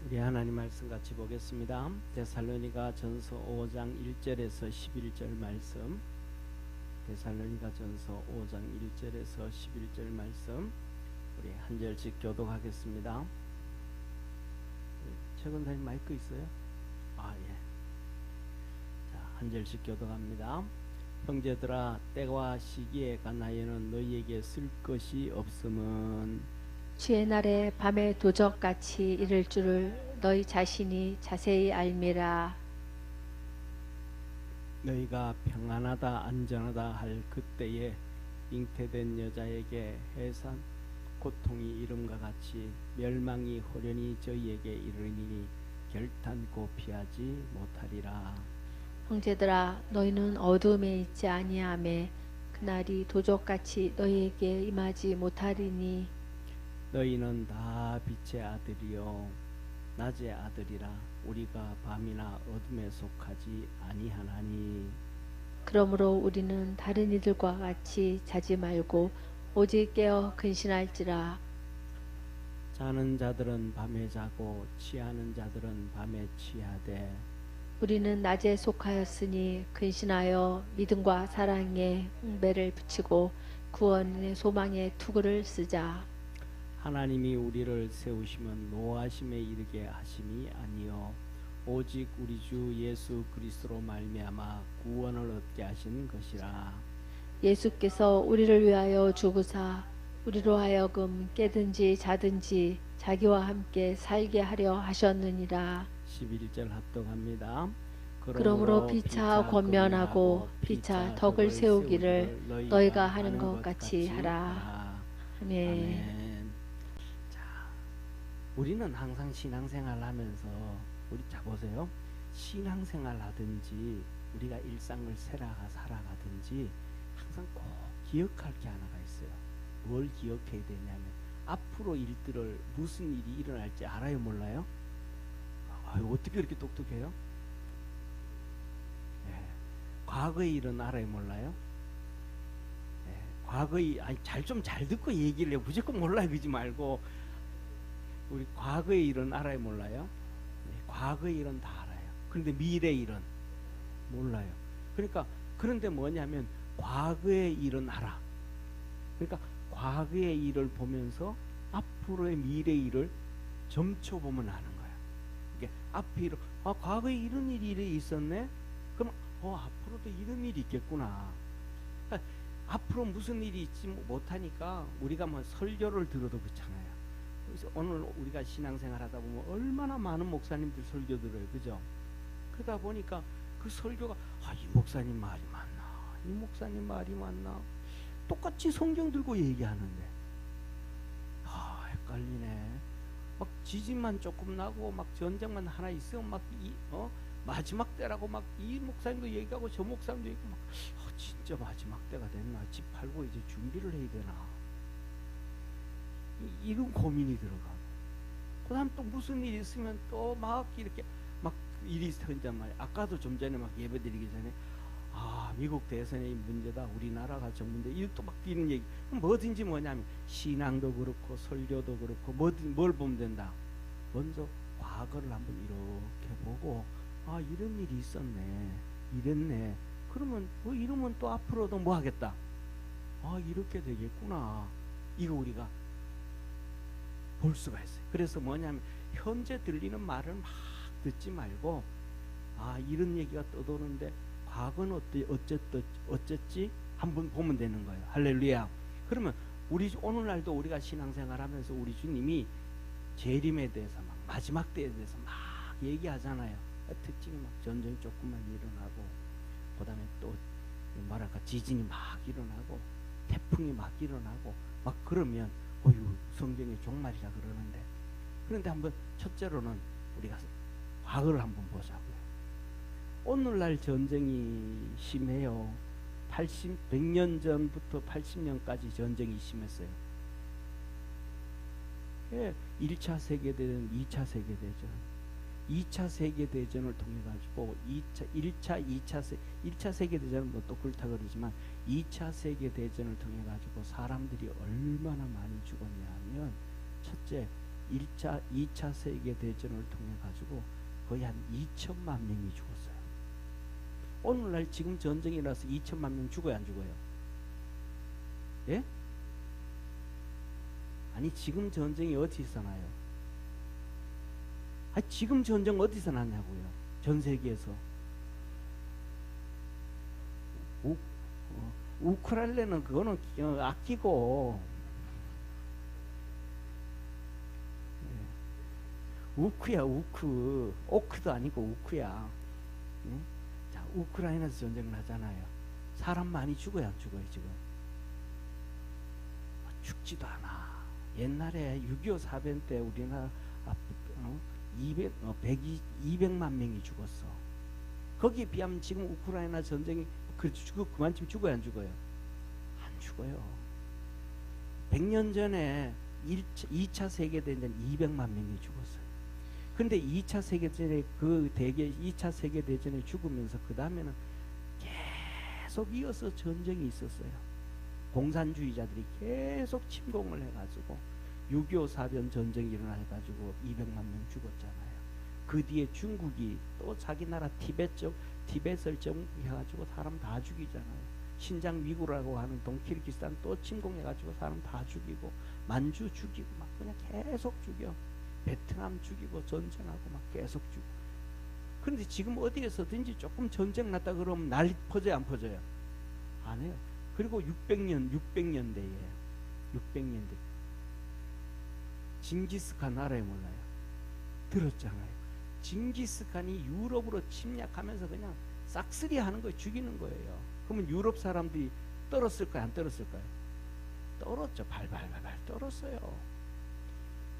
우리 하나님 말씀 같이 보겠습니다. 데살로니가 전서 5장 1절에서 11절 말씀. 데살로니가 전서 5장 1절에서 11절 말씀. 우리 한 절씩 교독하겠습니다. 최근사님 마이크 있어요? 예. 자, 한 절씩 교독합니다. 형제들아, 때와 시기에 관하여는 너희에게 쓸 것이 없음은 주의 날에 밤에 도적같이 이를 줄을 너희 자신이 자세히 알미라. 너희가 평안하다 안전하다 할 그때에 잉태된 여자에게 해산 고통이 이름과 같이 멸망이 호련히 저희에게 이르니니 결탄코 피하지 못하리라. 형제들아, 너희는 어둠에 있지 아니하매 그날이 도적같이 너희에게 임하지 못하리니 너희는 다 빛의 아들이요 낮의 아들이라. 우리가 밤이나 어둠에 속하지 아니하나니. 그러므로 우리는 다른 이들과 같이 자지 말고 오직 깨어 근신할지라. 자는 자들은 밤에 자고 취하는 자들은 밤에 취하되 우리는 낮에 속하였으니 근신하여 믿음과 사랑에 홍배를 붙이고 구원의 소망의 투구를 쓰자. 하나님이 우리를 세우시면 노하심에 이르게 하심이 아니요 오직 우리 주 예수 그리스도로 말미암아 구원을 얻게 하신 것이라. 예수께서 우리를 위하여 죽으사 우리로 하여금 깨든지 자든지 자기와 함께 살게 하려 하셨느니라. 11절 합독합니다. 그러므로 피차 권면하고 피차 덕을 세우기를 너희가 하는 것 같이 하라. 아멘. 아멘. 자, 우리는 항상 신앙생활 하면서 우리 자 보세요. 신앙생활 하든지 우리가 일상을 살아가든지 항상 꼭 기억할 게 하나가 있어요. 뭘 기억해야 되냐면 앞으로 일들을 무슨 일이 일어날지 알아요, 몰라요? 어떻게 그렇게 똑똑해요? 과거의 일은 알아요, 몰라요? 과거의 잘 듣고 얘기를 해요. 무조건 몰라요 그러지 말고. 우리 과거의 일은 알아요, 몰라요? 과거의 일은 다 알아요. 그런데 미래의 일은 몰라요. 그러니까 그런데 뭐냐면 과거의 일은 알아. 그러니까 과거의 일을 보면서 앞으로의 미래의 일을 점쳐보면 아는 거야. 이게 앞에 일은 과거에 이런 일이 있었네. 그럼 앞으로도 이런 일이 있겠구나. 그러니까 앞으로 무슨 일이 있지 못하니까 우리가 뭐 설교를 들어도 그렇잖아요. 그래서 오늘 우리가 신앙생활 하다 보면 얼마나 많은 목사님들 설교 들어요, 그죠? 그러다 보니까 그 설교가 이 목사님 말이 맞나, 이 목사님 말이 맞나, 똑같이 성경 들고 얘기하는데 헷갈리네. 막 지진만 조금 나고 막 전쟁만 하나 있으면 막 마지막 때라고 막 이 목사님도 얘기하고 저 목사님도 얘기하고 막 진짜 마지막 때가 됐나, 집 팔고 이제 준비를 해야 되나, 이런 고민이 들어가고, 그 다음 또 무슨 일이 있으면 또 막 이렇게 막 일이 생긴단 말이야. 아까도 좀 전에 막 예배 드리기 전에 미국 대선의 문제다, 우리나라가 저 문제, 이것도 막 이런 얘기. 뭐든지 뭐냐면 신앙도 그렇고 설교도 그렇고 뭘 보면 된다. 먼저 과거를 한번 이렇게 보고 이런 일이 있었네, 이랬네. 그러면 이러면 또 앞으로도 뭐 하겠다. 이렇게 되겠구나. 이거 우리가 볼 수가 있어요. 그래서 뭐냐면 현재 들리는 말을 막 듣지 말고 이런 얘기가 떠도는데 과거는 어쨌지 한번 보면 되는 거예요. 할렐루야. 그러면 우리 오늘날도 우리가 신앙생활하면서 우리 주님이 재림에 대해서 막 마지막 때에 대해서 막 얘기하잖아요. 특징이 막 전쟁이 조금만 일어나고, 그 다음에 또 뭐랄까 지진이 막 일어나고 태풍이 막 일어나고 막 그러면 성경의 종말이라 그러는데, 그런데 한번 첫째로는 우리가 과거를 한번 보자고요. 오늘날 전쟁이 심해요. 100년 전부터 80년까지 전쟁이 심했어요. 1차 세계대전, 2차 세계대전, 2차 세계대전을 통해 가지고 1차 세계대전은 뭐 또 그렇다 그러지만 2차 세계대전을 통해 가지고 사람들이 얼마나 많이 죽었냐 하면, 첫째 1차, 2차 세계대전을 통해 가지고 거의 한 2천만 명이 죽었어요. 오늘날 지금 전쟁이 일어나서 2천만 명 죽어요, 안 죽어요? 예? 아니 지금 전쟁이 어디서 나요? 아니 지금 전쟁 어디서 났냐고요? 전 세계에서. 우크라이나는 그거는 아끼고, 우크야, 우크. 오크도 아니고 우크야. 예? 자, 우크라이나에서 전쟁 나잖아요. 사람 많이 죽어요, 안 죽어요, 지금? 죽지도 않아. 옛날에 6.25 사변 때 우리나라 200만 명이 죽었어. 거기에 비하면 지금 우크라이나 전쟁이 그만큼 죽어요, 안 죽어요? 안 죽어요. 100년 전에 2차 세계대전 200만 명이 죽었어요. 근데 2차 세계대전에 2차 세계대전에 죽으면서 그 다음에는 계속 이어서 전쟁이 있었어요. 공산주의자들이 계속 침공을 해가지고 6.25 사변 전쟁이 일어나가지고 200만 명 죽었잖아요. 그 뒤에 중국이 또 자기 나라 티벳을 정복해가지고 사람 다 죽이잖아요. 신장 위구르라고 하는 동키르기스탄 또 침공해가지고 사람 다 죽이고, 만주 죽이고 막 그냥 계속 죽여. 베트남 죽이고 전쟁하고 막 계속 죽고. 그런데 지금 어디에서든지 조금 전쟁 났다 그러면 난리 퍼져요, 안 퍼져요? 안 해요. 그리고 600년대에 징기스칸 알아요, 몰라요? 들었잖아요. 징기스칸이 유럽으로 침략하면서 그냥 싹쓸이 하는 거예요. 죽이는 거예요. 그러면 유럽 사람들이 떨었을까요, 안 떨었을까요? 떨었죠. 발발발발 떨었어요.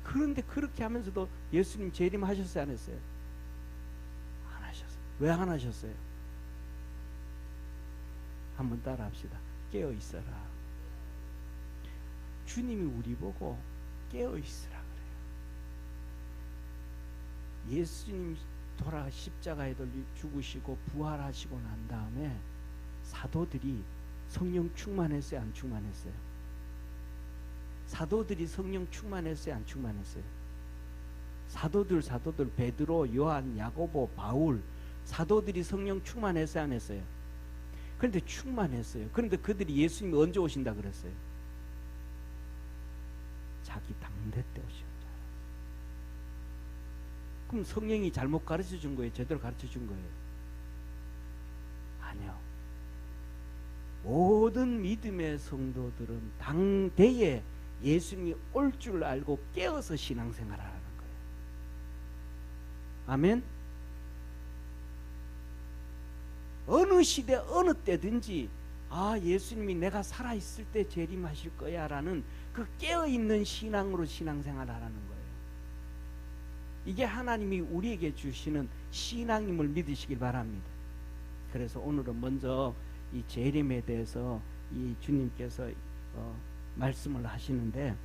그런데 그렇게 하면서도 예수님 재림하셨어요, 안 했어요? 안 하셨어요. 왜 안 하셨어요? 한번 따라 합시다. 깨어 있어라. 주님이 우리 보고 깨어 있으라 그래요. 예수님 십자가에 달려 죽으시고 부활하시고 난 다음에 사도들이 성령 충만했어요, 안 충만했어요? 사도들이 성령 충만했어요, 안 충만했어요? 사도들 베드로, 요한, 야고보, 바울, 사도들이 성령 충만했어요, 안 했어요? 그런데 충만했어요. 그런데 그들이 예수님이 언제 오신다 그랬어요? 자기 당대 때 오신다. 그럼 성령이 잘못 가르쳐 준 거예요, 제대로 가르쳐 준 거예요? 아니요. 모든 믿음의 성도들은 당대에 예수님이 올 줄 알고 깨어서 신앙생활하라는 거예요. 아멘. 어느 시대 어느 때든지 예수님이 내가 살아있을 때 재림하실 거야 라는 그 깨어있는 신앙으로 신앙생활하라는 거예요. 이게 하나님이 우리에게 주시는 신앙임을 믿으시길 바랍니다. 그래서 오늘은 먼저 이 재림에 대해서 이 주님께서 말씀을 하시는데,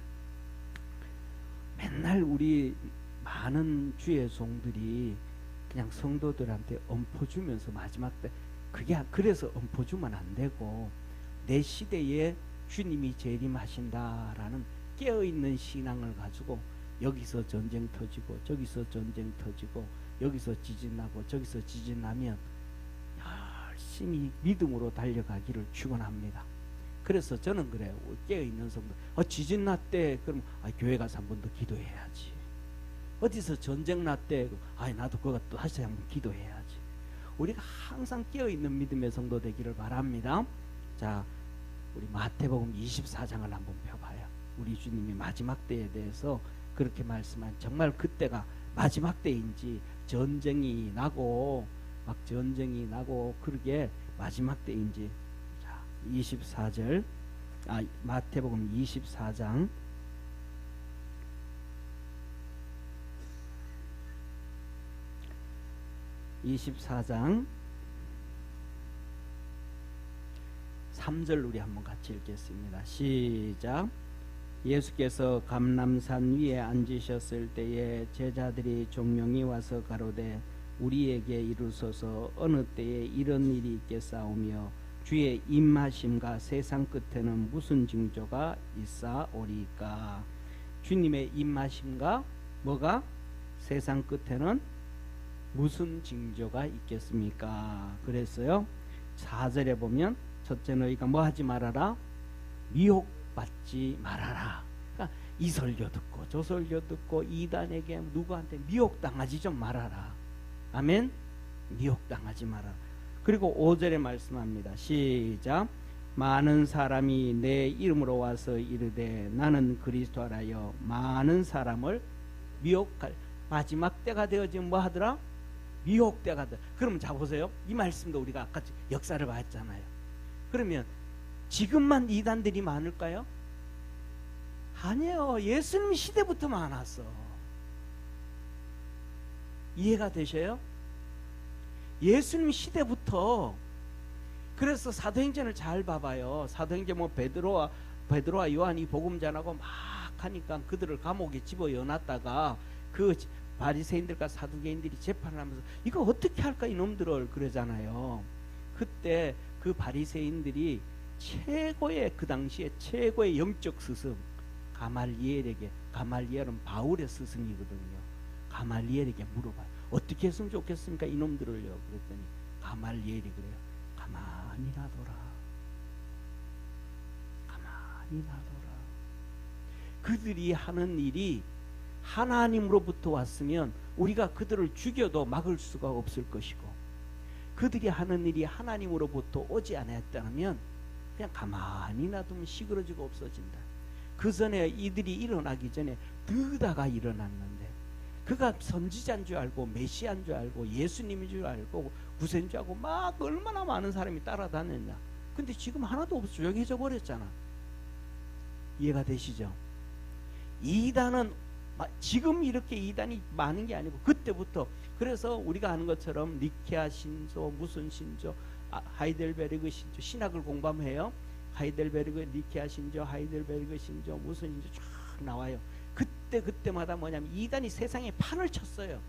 맨날 우리 많은 주의 종들이 그냥 성도들한테 엄포 주면서 마지막 때 그래서 엄포 주면 안 되고, 내 시대에 주님이 재림하신다라는 깨어있는 신앙을 가지고 여기서 전쟁 터지고 저기서 전쟁 터지고 여기서 지진 나고 저기서 지진 나면 열심히 믿음으로 달려가기를 축원합니다. 그래서 저는 그래요. 깨어있는 성도, 지진 났대 그럼 교회 가서 한 번 더 기도해야지. 어디서 전쟁 났대, 나도 그거 또 다시 한번 기도해야지. 우리가 항상 깨어있는 믿음의 성도 되기를 바랍니다. 자, 우리 마태복음 24장을 한번 펴봐요. 우리 주님이 마지막 때에 대해서 그렇게 말씀한, 정말 그때가 마지막 때인지 전쟁이 나고 그러게 마지막 때인지. 자, 24절, 마태복음 24장 3절 우리 한번 같이 읽겠습니다. 시작. 예수께서 감람산 위에 앉으셨을 때에 제자들이 종명이 와서 가로되 우리에게 이루소서 어느 때에 이런 일이 있겠사오며 주의 임하심과 세상 끝에는 무슨 징조가 있사오리까. 주님의 임하심과 뭐가? 세상 끝에는 무슨 징조가 있겠습니까? 그랬어요. 4절에 보면 첫째 너희가 뭐 하지 말아라? 미혹받지 말아라. 그러니까 이 설교 듣고 저 설교 듣고 이단에게 누구한테 미혹당하지 좀 말아라. 아멘. 미혹당하지 말아라. 그리고 5절에 말씀합니다. 시작. 많은 사람이 내 이름으로 와서 이르되 나는 그리스도라여 많은 사람을 미혹할 마지막 때가 되어지면 뭐 하더라? 미혹때가 돼. 그러면 자 보세요. 이 말씀도 우리가 아까 역사를 봤잖아요. 그러면 지금만 이단들이 많을까요? 아니에요. 예수님 시대부터 많았어. 이해가 되셔요? 예수님 시대부터. 그래서 사도행전을 잘 봐봐요. 사도행전 뭐 베드로와 요한이 복음 전하고 막 하니까 그들을 감옥에 집어넣어놨다가 그 바리새인들과 사두개인들이 재판을 하면서 이거 어떻게 할까 이놈들을 그러잖아요. 그때 그 바리새인들이 최고의 그 당시에 최고의 영적 스승 가말리엘에게, 가말리엘은 바울의 스승이거든요. 가말리엘에게 물어봐요. 어떻게 했으면 좋겠습니까 이놈들을요. 그랬더니 가말리엘이 그래요. 가만히 놔둬라. 가만히 놔둬라. 그들이 하는 일이 하나님으로부터 왔으면 우리가 그들을 죽여도 막을 수가 없을 것이고, 그들이 하는 일이 하나님으로부터 오지 않았다면 그냥 가만히 놔두면 시끄러지고 없어진다. 그 전에 이들이 일어나기 전에 드다가 일어났는데, 그가 선지자인 줄 알고 메시아인 줄 알고 예수님인 줄 알고 구세인 줄 알고 막 얼마나 많은 사람이 따라다녔냐. 근데 지금 하나도 없어. 조용해져 버렸잖아. 이해가 되시죠? 이단은 지금 이렇게 이단이 많은 게 아니고 그때부터. 그래서 우리가 아는 것처럼 니케아 신조, 무슨 신조, 하이델베르그 신조, 신학을 공부하면 해요. 하이델베르그, 니케아 신조, 하이델베르그 신조, 무슨 신조 쫙 나와요. 그때마다 뭐냐면 이단이 세상에 판을 쳤어요.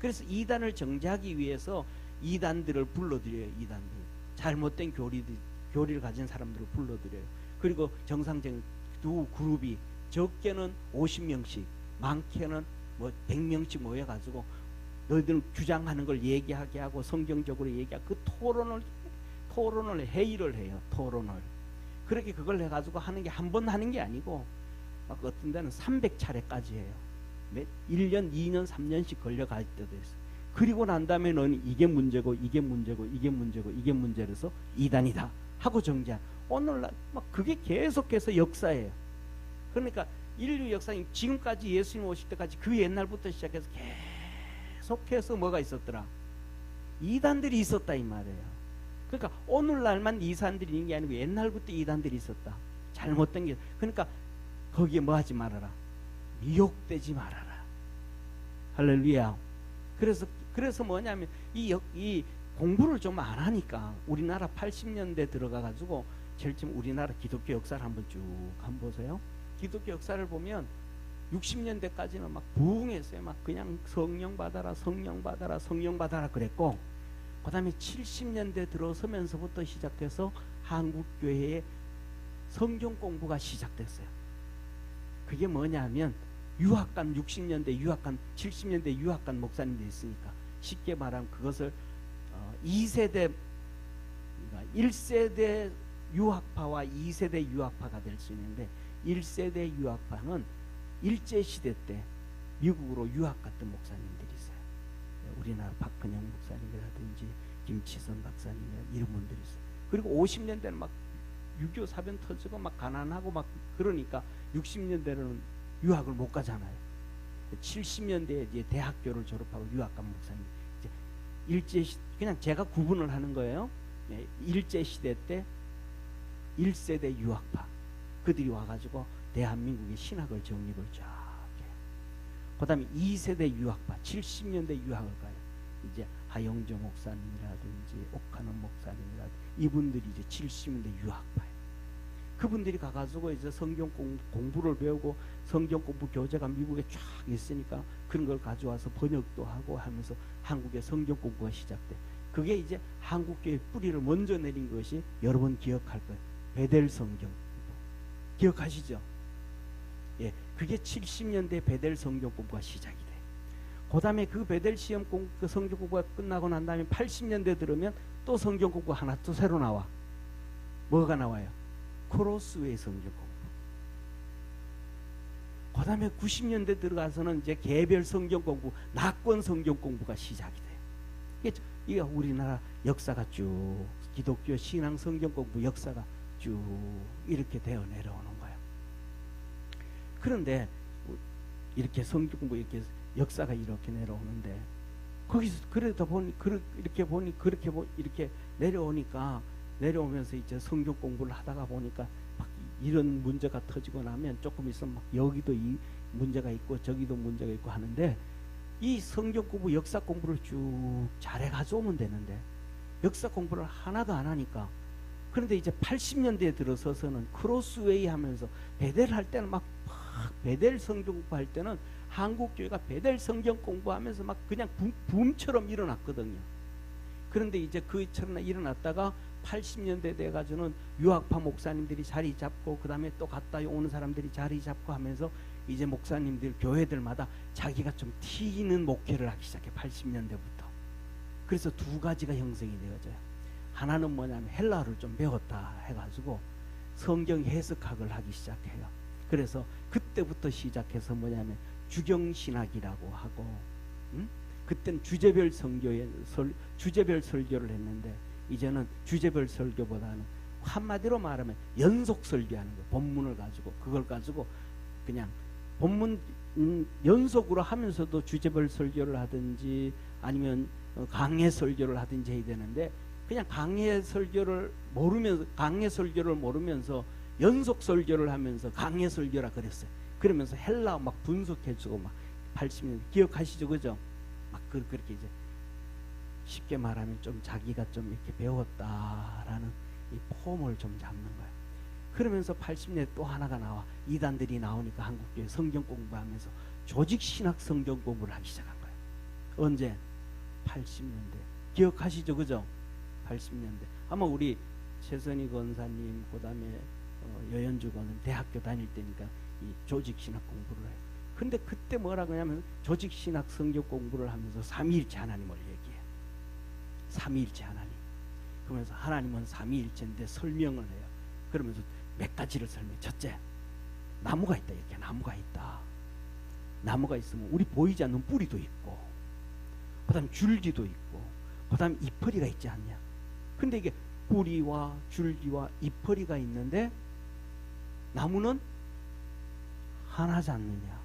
그래서 이단을 정죄하기 위해서 이단들을 불러들여요. 이단들 잘못된 교리를 가진 사람들을 불러들여요. 그리고 정상적인 두 그룹이 적게는 50명씩 많게는 뭐 100명씩 모여가지고 너희들 주장하는 걸 얘기하게 하고 성경적으로 얘기하고 그 토론을 회의를 해요. 토론을. 그렇게 그걸 해가지고 하는 게 한 번 하는 게 아니고 막 어떤 데는 300차례까지 해요. 1년, 2년, 3년씩 걸려갈 때도 있어요. 그리고 난 다음에 너는 이게 문제고 이게 문제고 이게 문제고 이게 문제라서 이단이다 하고 정죄한. 오늘날 막 그게 계속해서 역사예요. 그러니까 인류 역사는 지금까지 예수님 오실 때까지 그 옛날부터 시작해서 계속해서 뭐가 있었더라? 이단들이 있었다 이 말이에요. 그러니까 오늘날만 이단들이 있는 게 아니고 옛날부터 이단들이 있었다. 잘못된 게. 그러니까 거기에 뭐 하지 말아라. 미혹되지 말아라. 할렐루야. 그래서 뭐냐면 이 공부를 좀 안 하니까 우리나라 80년대 들어가가지고 제일 지금 우리나라 기독교 역사를 한번 쭉 한번 보세요. 기독교 역사를 보면 60년대까지는 막 부흥했어요. 막 그냥 성령 받아라, 성령 받아라, 성령 받아라 그랬고, 그 다음에 70년대 들어서면서부터 시작해서 한국교회의 성경 공부가 시작됐어요. 그게 뭐냐면 유학간 60년대 유학간 70년대 유학간 목사님들이 있으니까 쉽게 말하면 그것을 2세대 그러니까 1세대 유학파와 2세대 유학파가 될 수 있는데, 1세대 유학파는 일제시대 때 미국으로 유학 갔던 목사님들이 있어요. 우리나라 박근영 목사님이라든지 김치선 박사님이라든지 이런 분들이 있어요. 그리고 50년대는 막 6.25 사변 터지고 막 가난하고 막 그러니까 60년대로는 유학을 못 가잖아요. 70년대에 이제 대학교를 졸업하고 유학 간 목사님, 이제 그냥 제가 구분을 하는 거예요. 일제시대 때 1세대 유학파 그들이 와가지고 대한민국의 신학을 정립을 쫙 해요. 그 다음에 2세대 유학파 70년대 유학을 가요. 이제 하영조 목사님이라든지 옥하는 목사님이라든지 이분들이 이제 70년대 유학파예요. 그분들이 가가지고 이제 성경 공부를 배우고 성경 공부 교재가 미국에 쫙 있으니까 그런 걸 가져와서 번역도 하고 하면서 한국의 성경 공부가 시작돼. 그게 이제 한국교회 뿌리를 먼저 내린 것이 여러분 기억할 거예요. 베델 성경 기억하시죠? 예, 그게 70년대 베델 성경 공부가 시작이 돼. 그 다음에 그 베델 시험 공부, 그 성경 공부가 끝나고 난 다음에 80년대 들으면 또 성경 공부 하나 또 새로 나와. 뭐가 나와요? 크로스웨이 성경 공부. 그 다음에 90년대 들어가서는 이제 개별 성경 공부, 낙권 성경 공부가 시작이 돼요. 이게 우리나라 역사가 쭉, 기독교 신앙 성경 공부 역사가 쭉 이렇게 되어 내려오는 거예요. 그런데 이렇게 성경 공부 이렇게 역사가 이렇게 내려오는데 거기서 그러다 보니 이렇게 내려오면서 이제 성경 공부를 하다가 보니까 막 이런 문제가 터지고 나면 조금 있으면 막 여기도 이 문제가 있고 저기도 문제가 있고 하는데 이 성경 공부 역사 공부를 쭉 잘해 가져오면 되는데 역사 공부를 하나도 안 하니까 그런데 이제 80년대에 들어서서는 크로스웨이 하면서 베델 할 때는 막 베델 성경 공부할 때는 한국교회가 베델 성경 공부하면서 막 그냥 붐처럼 일어났거든요. 그런데 이제 그처럼 일어났다가 80년대 돼가지고는 유학파 목사님들이 자리 잡고 그 다음에 또 갔다 오는 사람들이 자리 잡고 하면서 이제 목사님들 교회들마다 자기가 좀 튀는 목회를 하기 시작해. 80년대부터. 그래서 두 가지가 형성이 되어져요. 하나는 뭐냐면 헬라어를 좀 배웠다 해가지고 성경 해석학을 하기 시작해요. 그래서 그때부터 시작해서 뭐냐면 주경신학이라고 하고 그때는 주제별 설교를 했는데 이제는 주제별 설교보다는 한마디로 말하면 연속 설교하는 거예요. 본문을 가지고 그걸 가지고 그냥 본문 연속으로 하면서도 주제별 설교를 하든지 아니면 강해 설교를 하든지 해야 되는데 그냥 강해 설교를 모르면서 연속 설교를 하면서 강해 설교라 그랬어요. 그러면서 헬라어 막 분석해주고 막 80년 기억하시죠, 그죠? 막 그렇게 이제 쉽게 말하면 좀 자기가 좀 이렇게 배웠다라는 이 폼을 좀 잡는 거예요. 그러면서 80년대 또 하나가 나와. 이단들이 나오니까 한국교회 성경 공부하면서 조직신학 성경 공부를 하기 시작한 거예요. 언제? 80년대. 기억하시죠, 그죠? 80년대. 아마 우리 최선희 권사님, 그 다음에 여연주 권은 대학교 다닐 때니까 이 조직신학 공부를 해요. 근데 그때 뭐라고 하냐면 조직신학 성경 공부를 하면서 삼위일체 하나님을 얘기해요. 삼위일체 하나님. 그러면서 하나님은 삼위일체인데 설명을 해요. 그러면서 몇 가지를 설명해. 첫째, 나무가 있다. 이렇게 나무가 있다. 나무가 있으면 우리 보이지 않는 뿌리도 있고 그 다음 줄기도 있고 그 다음 잎허리가 있지 않냐. 근데 이게 뿌리와 줄기와 잎허리가 있는데 나무는 하나지 않느냐.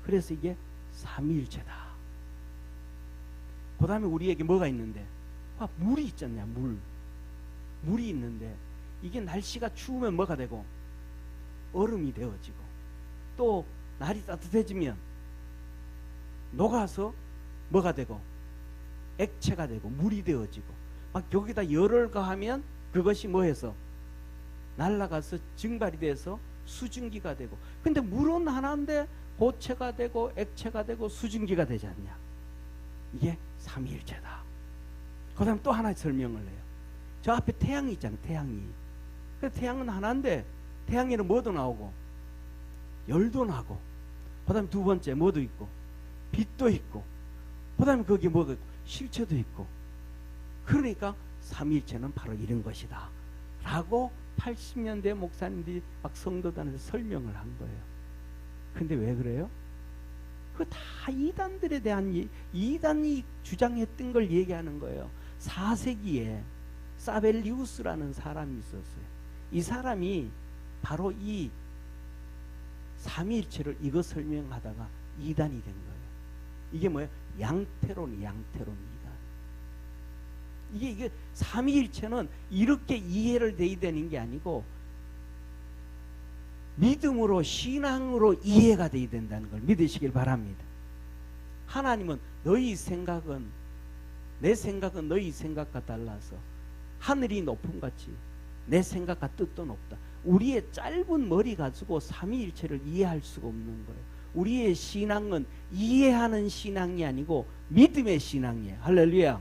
그래서 이게 삼위일체다. 그 다음에 우리에게 뭐가 있는데 물이 있지 않냐. 물이 있는데 이게 날씨가 추우면 뭐가 되고 얼음이 되어지고 또 날이 따뜻해지면 녹아서 뭐가 되고 액체가 되고 물이 되어지고 막 여기다 열을 가하면 그것이 뭐해서 날아가서 증발이 돼서 수증기가 되고 근데 물은 하나인데 고체가 되고 액체가 되고 수증기가 되지 않냐. 이게 삼위일체다. 그 다음 또 하나 설명을 해요. 저 앞에 태양이 있잖아요. 태양이. 태양은 하나인데 태양에는 뭐도 나오고 열도 나고 그 다음에 두 번째 뭐도 있고 빛도 있고 그 다음에 거기에 뭐가 있고 실체도 있고 그러니까 삼위일체는 바로 이런 것이다 라고 80년대 목사님들이 막 성도단에서 설명을 한 거예요. 근데 왜 그래요? 그 다 이단들에 대한 이단이 주장했던 걸 얘기하는 거예요. 4세기에 사벨리우스라는 사람이 있었어요. 이 사람이 바로 이 삼위일체를 이거 설명하다가 이단이 된 거예요. 이게 뭐예요? 양태론 이단. 이게 삼위일체는 이렇게 이해를 돼야 되는 게 아니고 믿음으로 신앙으로 이해가 돼야 된다는 걸 믿으시길 바랍니다. 하나님은 너희 생각은 내 생각은 너희 생각과 달라서 하늘이 높음같이 내 생각과 뜻도 높다. 우리의 짧은 머리 가지고 삼위일체를 이해할 수가 없는 거예요. 우리의 신앙은 이해하는 신앙이 아니고 믿음의 신앙이에요. 할렐루야.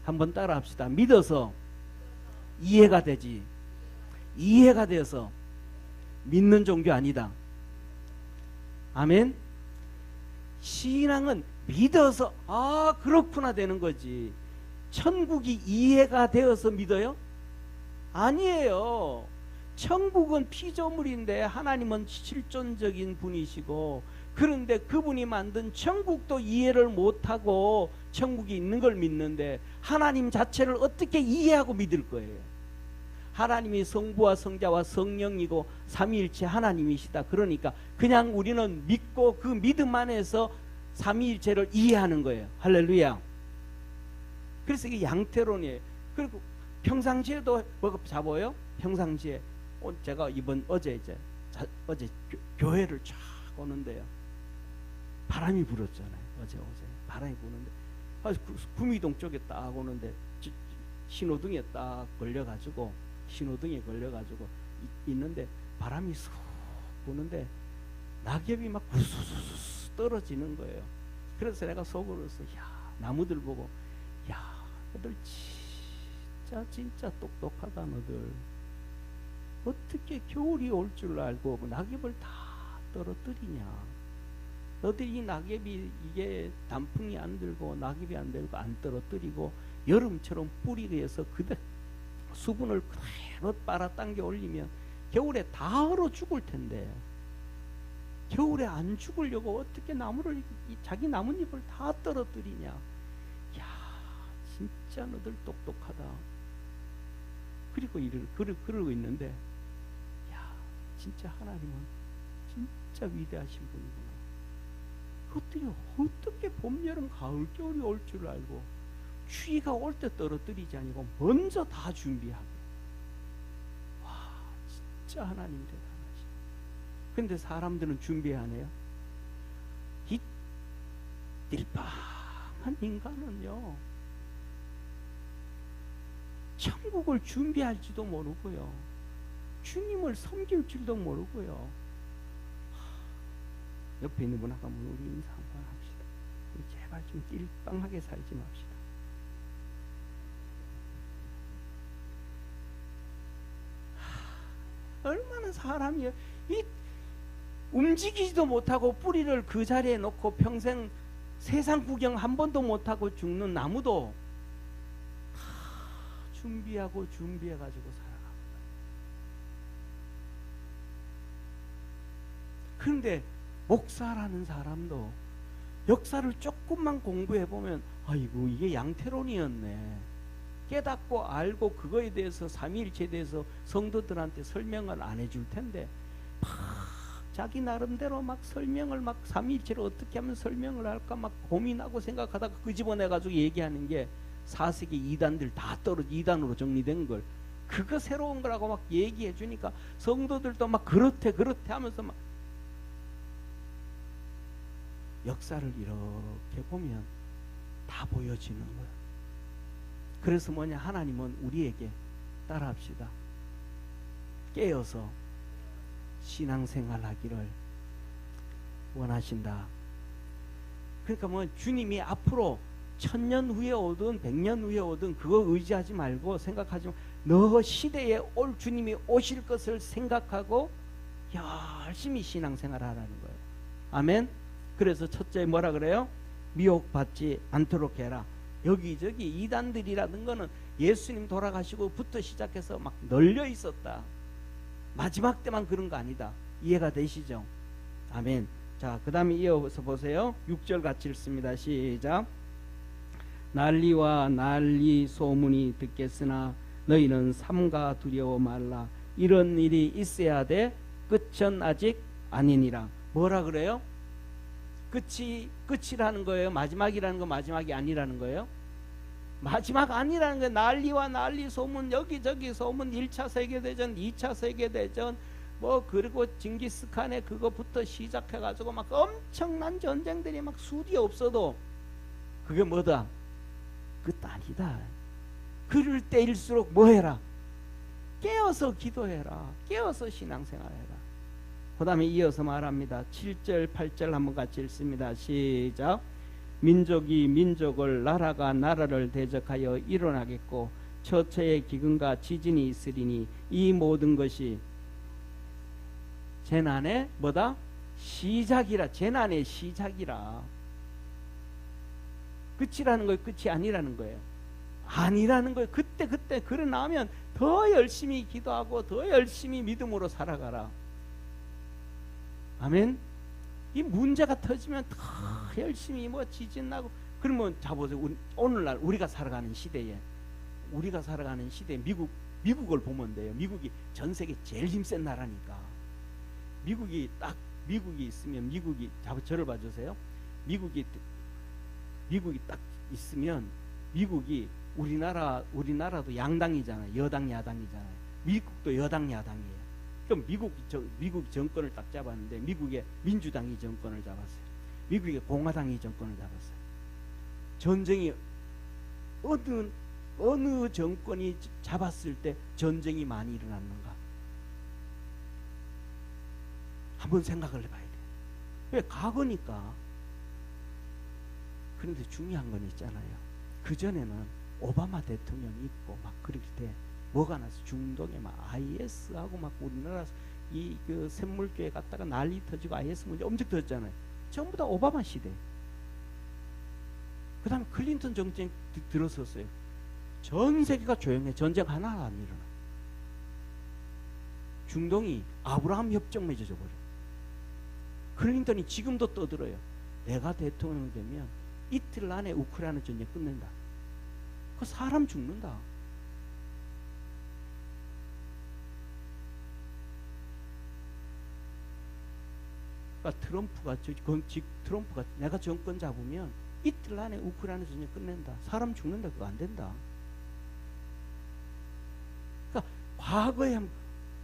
한번 따라 합시다. 믿어서 이해가 되지 이해가 되어서 믿는 종교 아니다. 아멘. 신앙은 믿어서 아 그렇구나 되는 거지. 천국이 이해가 되어서 믿어요? 아니에요. 천국은 피조물인데 하나님은 실존적인 분이시고, 그런데 그분이 만든 천국도 이해를 못하고 천국이 있는 걸 믿는데 하나님 자체를 어떻게 이해하고 믿을 거예요? 하나님이 성부와 성자와 성령이고 삼위일체 하나님이시다. 그러니까 그냥 우리는 믿고 그 믿음 안에서 삼위일체를 이해하는 거예요. 할렐루야. 그래서 이게 양태론이에요. 그리고 평상시에도 뭐가 잡아요? 평상시에 제가 어제 교회를 쫙 오는데요. 바람이 불었잖아요. 어제 바람이 부는데 구미동 쪽에 딱 오는데 신호등에 딱 걸려가지고 있는데 바람이 쑥 부는데 낙엽이 막 우수수수 떨어지는 거예요. 그래서 내가 속으로서 야 나무들 보고 야 너들 진짜 똑똑하다. 너들 어떻게 겨울이 올 줄 알고 낙엽을 다 떨어뜨리냐. 너들이 이 낙엽이 이게 단풍이 안 들고 낙엽이 안 들고 안 떨어뜨리고 여름처럼 뿌리에서 그대 수분을 그대로 빨아당겨 올리면 겨울에 다 얼어 죽을 텐데 겨울에 안 죽으려고 어떻게 나무를 자기 나뭇잎을 다 떨어뜨리냐. 야 진짜 너들 똑똑하다. 그리고 그러고 있는데 야 진짜 하나님은 진짜 위대하신 분이구나. 어떻게 봄, 여름, 가을, 겨울이 올 줄 알고 추위가 올 때 떨어뜨리지 아니고 먼저 다 준비하고. 와 진짜 하나님 대단하시. 근데 사람들은 준비 안 해요. 이 띨빵한 인간은요 천국을 준비할지도 모르고요 주님을 섬길 줄도 모르고요. 옆에 있는 분 아까 우리 인사 한번 합시다. 우리 제발 좀 띨빵하게 살지 맙시다. 얼마나 사람이 움직이지도 못하고 뿌리를 그 자리에 놓고 평생 세상 구경 한 번도 못하고 죽는 나무도 다 준비해가지고 살아갑니다. 그런데 목사라는 사람도 역사를 조금만 공부해보면 아이고 이게 양태론이었네. 깨닫고 알고 그거에 대해서 삼위일체에 대해서 성도들한테 설명을 안 해줄 텐데 막 자기 나름대로 막 설명을 막 삼위일체를 어떻게 하면 설명을 할까 막 고민하고 생각하다가 끄집어내가지고 얘기하는 게 4세기 이단들 다 떨어져 이단으로 정리된 걸 그거 새로운 거라고 막 얘기해 주니까 성도들도 막 그렇대 하면서 막 역사를 이렇게 보면 다 보여지는 거예요. 그래서 뭐냐 하나님은 우리에게 따라합시다. 깨어서 신앙생활 하기를 원하신다. 그러니까 뭐 주님이 앞으로 1000년 후에 오든 100년 후에 오든 그거 의지하지 말고 생각하지 마. 너 시대에 올 주님이 오실 것을 생각하고 열심히 신앙생활 하라는 거예요. 아멘. 그래서 첫째 뭐라 그래요? 미혹받지 않도록 해라. 여기저기 이단들이라는 거는 예수님 돌아가시고부터 시작해서 막 널려 있었다. 마지막 때만 그런 거 아니다. 이해가 되시죠? 아멘. 자, 그 다음에 이어서 보세요. 6절 같이 읽습니다. 시작. 난리와 난리 소문이 듣겠으나 너희는 삼가 두려워 말라. 이런 일이 있어야 돼. 끝은 아직 아니니라. 뭐라 그래요? 끝이라는 거예요? 마지막이라는 거 마지막이 아니라는 거예요? 마지막 아니라는 거예요. 난리와 난리 소문 여기저기 소문 1차 세계대전 2차 세계대전 뭐 그리고 징기스칸의 그거부터 시작해가지고 막 엄청난 전쟁들이 막 수디 없어도 그게 뭐다? 끝 아니다. 그럴 때일수록 뭐 해라? 깨어서 기도해라. 깨어서 신앙생활해라. 그 다음에 이어서 말합니다. 7절 8절 한번 같이 읽습니다. 시작. 민족이 민족을 나라가 나라를 대적하여 일어나겠고 처처의 기근과 지진이 있으리니 이 모든 것이 재난의 뭐다? 시작이라. 재난의 시작이라. 끝이라는 거예요? 끝이 아니라는 거예요? 아니라는 거예요. 그때 그래 나면 더 열심히 기도하고 더 열심히 믿음으로 살아가라. 아멘. 이 문제가 터지면 더 열심히 뭐 지진 나고. 그러면 자보세요. 오늘날 우리가 살아가는 시대에 미국을 보면 돼요. 미국이 전 세계 제일 힘센 나라니까. 미국이 있으면 저를 봐주세요. 미국이 딱 있으면 미국이 우리나라도 양당이잖아요. 여당 야당이잖아요. 미국도 여당 야당이에요. 그럼 미국 정권을 딱 잡았는데 미국의 민주당이 정권을 잡았어요. 미국의 공화당이 정권을 잡았어요. 전쟁이 어느 정권이 잡았을 때 전쟁이 많이 일어났는가? 한번 생각을 해봐야 돼요. 왜? 과거니까. 그런데 중요한 건 있잖아요. 그전에는 오바마 대통령이 있고 막 그럴 때 뭐가 나서 중동에 막 IS하고 막 우리나라 그 샘물교회 갔다가 난리 터지고 IS 문제 엄청 터졌잖아요. 전부 다 오바마 시대. 그 다음에 클린턴 정권 들어섰어요. 전 세계가 조용해. 전쟁 하나가 안 일어나. 중동이 아브라함 협정 맺어져 버려. 클린턴이 지금도 떠들어요. 내가 대통령 되면 이틀 안에 우크라이나 전쟁 끝낸다. 그 사람 죽는다. 그러니까 트럼프가 내가 정권 잡으면 이틀 안에 우크라이나 전쟁 끝낸다. 사람 죽는다. 그거 안 된다. 그러니까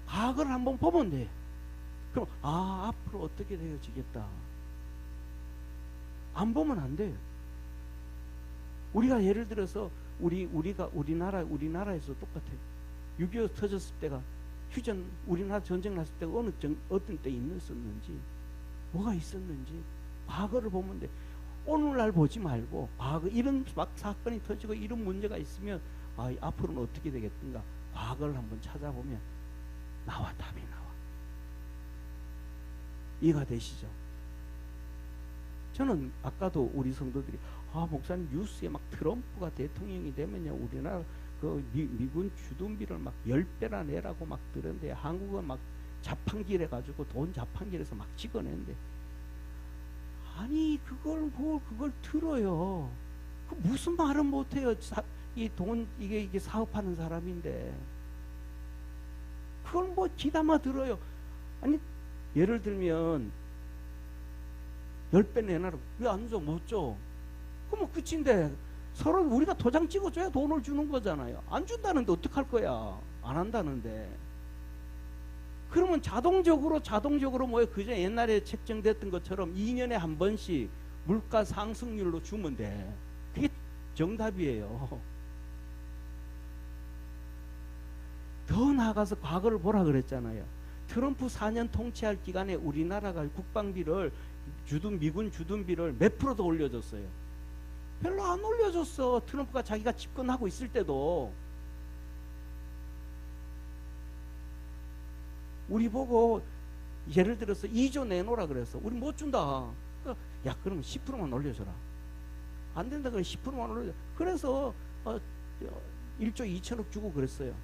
과거를 한번 보면 돼. 그럼 앞으로 어떻게 되어지겠다. 안 보면 안 돼요. 우리가 예를 들어서 우리나라에서 똑같아요. 6.25 터졌을 때가 우리나라 전쟁 났을 때가 어떤 때 있었는지, 뭐가 있었는지 과거를 보면 돼. 오늘날 보지 말고 과거 이런 막 사건이 터지고 이런 문제가 있으면 앞으로는 어떻게 되겠든가 과거를 한번 찾아보면 답이 나와. 이해가 되시죠? 저는 아까도 우리 성도들이 목사님 뉴스에 막 트럼프가 대통령이 되면요 우리나라 그 미군 주둔비를 막 10배나 내라고 막 들었는데 한국은 막 자판기를 해가지고 돈 자판기에서 막 찍어낸대. 아니 그걸 들어요. 그 무슨 말은 못해요. 이게 사업하는 사람인데 그걸 뭐 귀담아 들어요. 아니 예를 들면 10배 내놔라. 왜 안 줘? 못 줘. 그럼 끝인데 서로 우리가 도장 찍어줘야 돈을 주는 거잖아요. 안 준다는데 어떡할 거야. 안 한다는데. 그러면 자동적으로 뭐예요? 그저 옛날에 책정됐던 것처럼 2년에 한 번씩 물가 상승률로 주면 돼. 그게 정답이에요. 더 나아가서 과거를 보라 그랬잖아요. 트럼프 4년 통치할 기간에 우리나라가 국방비를 미군 주둔비를 몇 프로 더 올려줬어요? 별로 안 올려줬어. 트럼프가 자기가 집권하고 있을 때도. 우리 보고 예를 들어서 2조 내놓으라 그랬어. 우리 못 준다. 야 그러면 10%만 올려줘라. 안 된다 그래 10%만 올려줘. 그래서 1조 2천억 주고 그랬어요.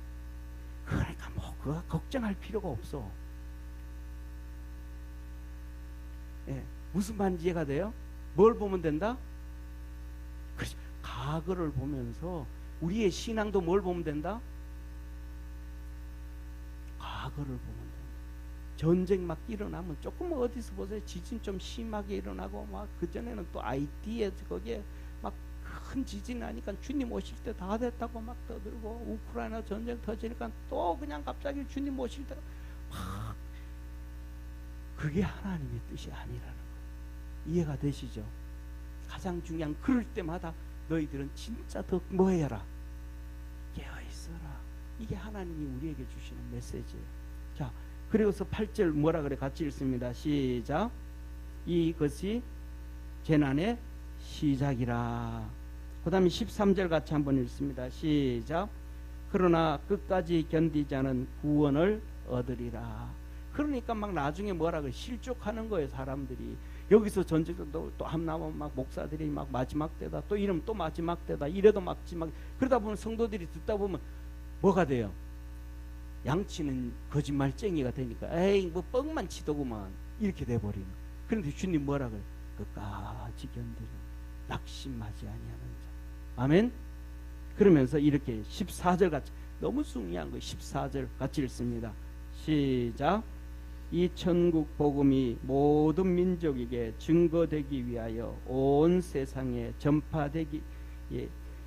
그러니까 뭐 그거 걱정할 필요가 없어. 예, 무슨 말인지 이해가 돼요? 뭘 보면 된다? 그렇지. 과거를 보면서 우리의 신앙도 뭘 보면 된다? 과거를 보면 된다. 전쟁 막 일어나면 조금 어디서 보세요. 지진 좀 심하게 일어나고 막 그전에는 또 IT에 거기에 막 큰 지진 나니까 주님 오실 때 다 됐다고 막 떠들고 우크라이나 전쟁 터지니까 또 그냥 갑자기 주님 오실 때가 막 그게 하나님의 뜻이 아니라는 거예요. 이해가 되시죠? 가장 중요한 그럴 때마다 너희들은 진짜 더 뭐 해라? 깨어있어라. 이게 하나님이 우리에게 주시는 메시지예요. 자, 그리고서 8절 뭐라 그래? 같이 읽습니다. 시작. 이것이 재난의 시작이라. 그 다음에 13절 같이 한번 읽습니다. 시작. 그러나 끝까지 견디자는 구원을 얻으리라. 그러니까 막 나중에 뭐라 그래 실족하는 거예요. 사람들이 여기서 전쟁도 또 함나면 막 목사들이 막 마지막 때다 또 이러면 또 마지막 때다 이래도 마지막 그러다 보면 성도들이 듣다 보면 뭐가 돼요? 양치는 거짓말쟁이가 되니까 에이 뭐 뻥만 치더구만 이렇게 돼버리는. 그런데 주님 뭐라 그래? 끝까지 견디는 낙심하지 아니하는 자. 아멘. 그러면서 이렇게 14절 같이 너무 중요한 거 14절 같이 읽습니다. 시작. 이 천국 복음이 모든 민족에게 증거되기 위하여 온 세상에 전파되기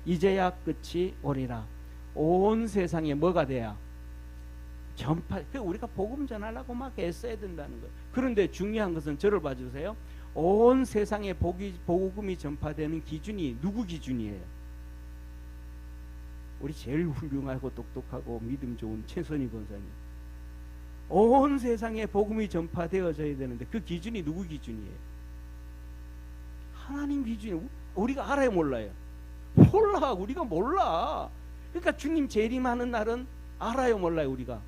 이제야 끝이 오리라. 온 세상에 뭐가 돼야? 전파. 우리가 복음 전하려고 막 애써야 된다는 거예요. 그런데 중요한 것은 저를 봐주세요. 온 세상에 복음이 전파되는 기준이 누구 기준이에요? 우리 제일 훌륭하고 똑똑하고 믿음 좋은 최선희 권사님. 온 세상에 복음이 전파되어져야 되는데 그 기준이 누구 기준이에요? 하나님 기준이. 우리가 알아요 몰라요? 몰라. 우리가 몰라. 그러니까 주님 재림하는 날은 알아요 몰라요? 우리가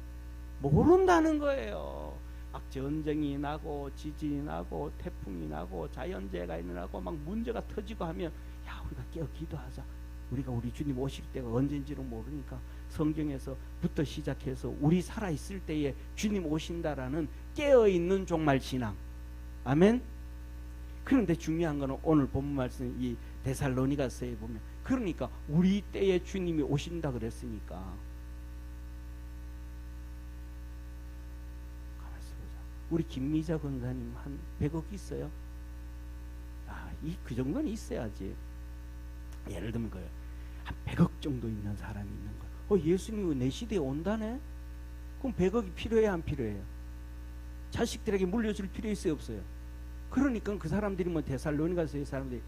모른다는 거예요. 막 전쟁이 나고 지진이 나고 태풍이 나고 자연재해가 일어나고 막 문제가 터지고 하면 야 우리가 깨어 기도하자. 우리가 우리 주님 오실 때가 언젠지를 모르니까 성경에서부터 시작해서 우리 살아있을 때에 주님 오신다라는 깨어있는 종말신앙. 아멘. 그런데 중요한 거는 오늘 본문 말씀 이 데살로니가서에 보면 그러니까 우리 때에 주님이 오신다 그랬으니까 가만있어 보자. 우리 김미자 권사님 한 100억 있어요? 그 정도는 있어야지. 예를 들면 거예요. 한 100억 정도 있는 사람이 있는 거예요. 예수님이 내 시대에 온다네? 그럼 100억이 필요해야 안 필요해요? 자식들에게 물려줄 필요 있어요 없어요? 그러니까 그 사람들이 뭐 데살로니가서의 사람들이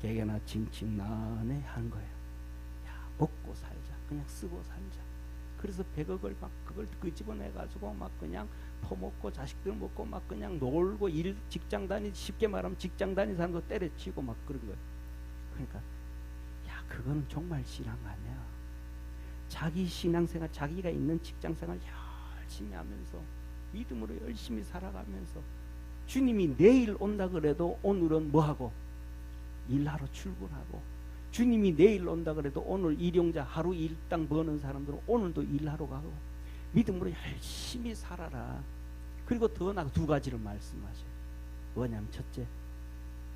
개개나 칭칭나네 한 거예요. 야 먹고 살자. 그냥 쓰고 살자. 그래서 100억을 막 그걸 끄집어내가지고 막 그냥 퍼먹고 자식들 먹고 막 그냥 놀고 직장 다니 쉽게 말하면 직장 다니는 사람도 때려치고 막 그런 거예요. 그러니까 그거는 정말 신앙 아니야. 자기 신앙생활 자기가 있는 직장생활 열심히 하면서 믿음으로 열심히 살아가면서 주님이 내일 온다 그래도 오늘은 뭐하고? 일하러 출근하고 주님이 내일 온다 그래도 오늘 일용자 하루 일당 버는 사람들은 오늘도 일하러 가고 믿음으로 열심히 살아라. 그리고 더 나아가 두 가지를 말씀하셔요. 뭐냐면 첫째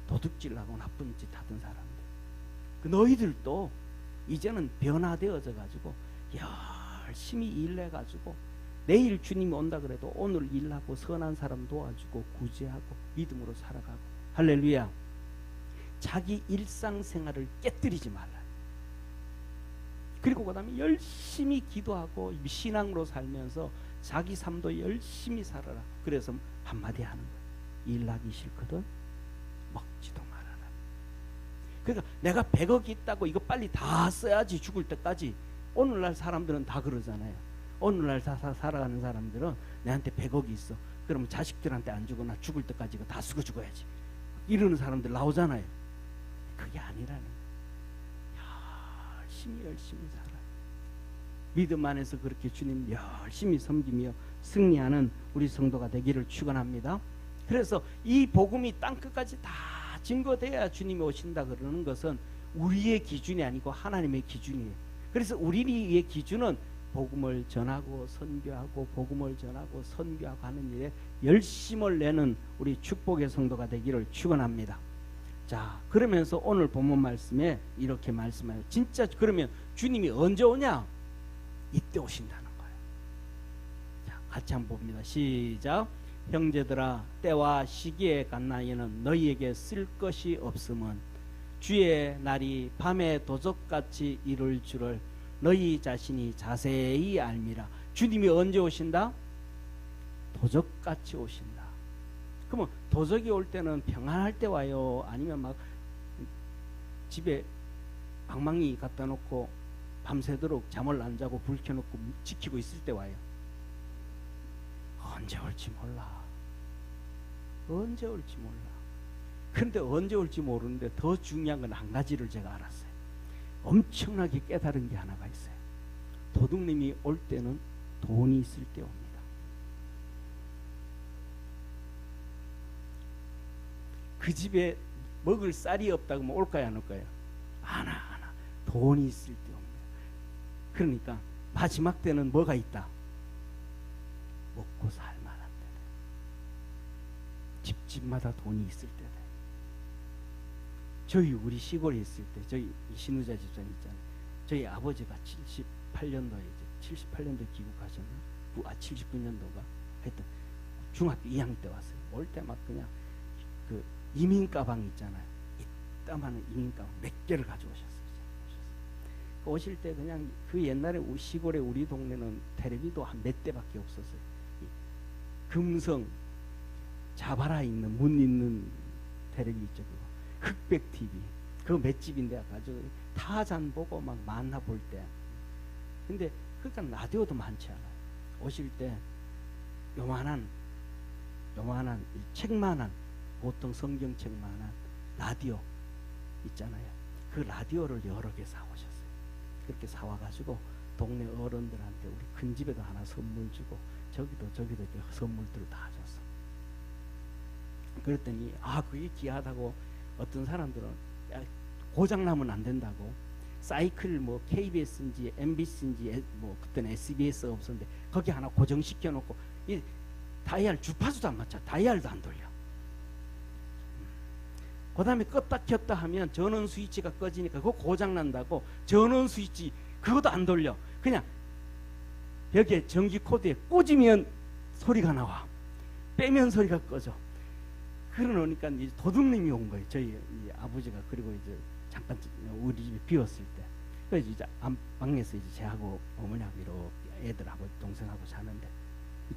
도둑질하고 나쁜 짓 하던 사람들 너희들도 이제는 변화되어져 가지고 열심히 일해 가지고 내일 주님이 온다 그래도 오늘 일하고 선한 사람 도와주고 구제하고 믿음으로 살아가고 할렐루야. 자기 일상생활을 깨뜨리지 말라. 그리고 그 다음에 열심히 기도하고 신앙으로 살면서 자기 삶도 열심히 살아라. 그래서 한마디 하는 거야. 일하기 싫거든 먹지도 말아라. 그러니까 내가 100억이 있다고 이거 빨리 다 써야지 죽을 때까지. 오늘날 사람들은 다 그러잖아요. 오늘날 살아가는 사람들은 내한테 100억이 있어. 그러면 자식들한테 안 주고 나 죽을 때까지 이거 다 쓰고 죽어야지. 이러는 사람들 나오잖아요. 그게 아니라는 거예요. 열심히 살아. 믿음 안에서 그렇게 주님 열심히 섬기며 승리하는 우리 성도가 되기를 축원합니다. 그래서 이 복음이 땅끝까지 다 증거돼야 주님이 오신다 그러는 것은 우리의 기준이 아니고 하나님의 기준이에요. 그래서 우리의 기준은 복음을 전하고 선교하고 복음을 전하고 선교하고 하는 일에 열심을 내는 우리 축복의 성도가 되기를 축원합니다. 자, 그러면서 오늘 본문 말씀에 이렇게 말씀해요. 진짜 그러면 주님이 언제 오냐? 이때 오신다는 거예요. 자, 같이 한번 봅니다. 시작. 형제들아, 때와 시기에 갓나이는 너희에게 쓸 것이 없음은 주의 날이 밤에 도적같이 이룰 줄을 너희 자신이 자세히 알미라. 주님이 언제 오신다? 도적같이 오신다. 그러면 도적이 올 때는 평안할 때 와요? 아니면 막 집에 방망이 갖다 놓고 밤새도록 잠을 안 자고 불 켜놓고 지키고 있을 때 와요? 언제 올지 몰라. 언제 올지 몰라. 그런데 언제 올지 모르는데 더 중요한 건 한 가지를 제가 알았어요. 엄청나게 깨달은 게 하나가 있어요. 도둑님이 올 때는 돈이 있을 때 옵니다. 그 집에 먹을 쌀이 없다고 하면 올까요 안 올까요? 안 와. 돈이 있을 때 옵니다. 그러니까 마지막 때는 뭐가 있다? 먹고 살 만한 때다. 집집마다 돈이 있을 때다. 저희 우리 시골에 있을 때 저희 신우자 집사님 있잖아요. 저희 아버지가 78년도에 78년도에 귀국하셨나? 79년도가 하여튼 중학교 2학년 때 왔어요. 올 때 막 그냥 그 이민 가방 있잖아요. 이따만한 이민 가방 몇 개를 가져오셨어요. 오실 때 그냥 그 옛날에 시골에 우리 동네는 텔레비도 한 몇 대밖에 없었어요. 금성 자바라 있는 문 있는 텔레비 있죠. 그거 흑백 TV 그거 몇 집인데 가지고 타잔 보고 막 만나 볼 때. 근데 그러니까 라디오도 많지 않아요. 오실 때 요만한 책만한 보통 성경책만한 라디오 있잖아요. 그 라디오를 여러 개 사오셨어요. 그렇게 사와가지고 동네 어른들한테 우리 큰 집에도 하나 선물 주고 저기도 이렇게 선물들을 다 줬어. 그랬더니 그게 귀하다고 어떤 사람들은 고장나면 안 된다고 사이클 뭐 KBS인지 MBC인지 뭐 그때는 SBS 없었는데 거기 하나 고정시켜 놓고 이 다이얼 주파수도 안 맞춰. 다이얼도 안 돌려. 그 다음에 껐다 켰다 하면 전원 스위치가 꺼지니까 그거 고장난다고 전원 스위치 그것도 안 돌려. 그냥 여기에 전기 코드에 꽂으면 소리가 나와. 빼면 소리가 꺼져. 그러니까 이제 도둑님이 온 거예요. 저희 이 아버지가. 그리고 이제 잠깐 우리 집이 비었을 때 그래서 이제 안방에서 이제 제하고 어머니하고 이렇게 애들하고 동생하고 자는데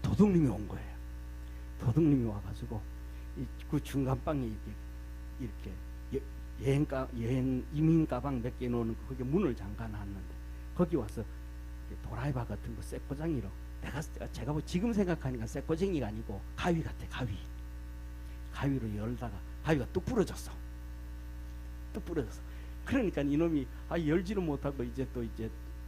도둑님이 온 거예요. 도둑님이 와가지고 그 중간방에 이렇게 여행 이민 가방 몇 개 놓는 거기 문을 잠가 놨는데 거기 와서 도라이바 같은 거 쇠꼬쟁이로 제가 뭐 지금 생각하니까 쇠꼬쟁이가 아니고 가위 같아. 가위로 열다가 가위가 뚝 부러졌어. 그러니까 이놈이 열지를 못하고 이제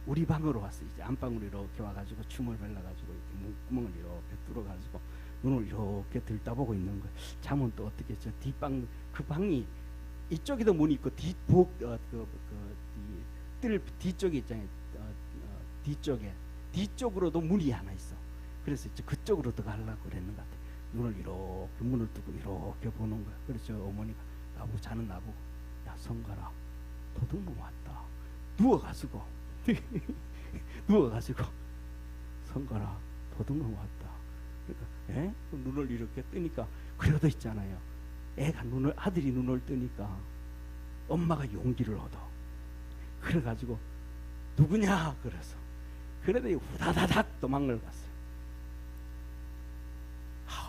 우리 방으로 왔어. 이제 안방으로 이렇게 와가지고 춤을 벌려가지고 이렇게 문구멍을 이렇게 뚫어가지고 눈을 이렇게 들다보고 있는 거예요. 잠은 또 어떻게 저 뒷방 그 방이 이쪽에도 문이 있고 뜰 뒤쪽에 있잖아요. 뒤쪽으로도 문이 하나 있어. 그래서 이제 그쪽으로 들어가려고 그랬는 것 같아요. 눈을 이렇게 문을 뜨고 이렇게 보는 거야. 그래서 어머니가 자는 나보고 야 성가라 도둑놈 왔다. 누워가지고 성가라 도둑놈 왔다. 그러니까 눈을 이렇게 뜨니까 그래도 있잖아요. 아들이 눈을 뜨니까 엄마가 용기를 얻어. 그래가지고 누구냐 그래서 그래도 후다다닥 도망을 갔어요.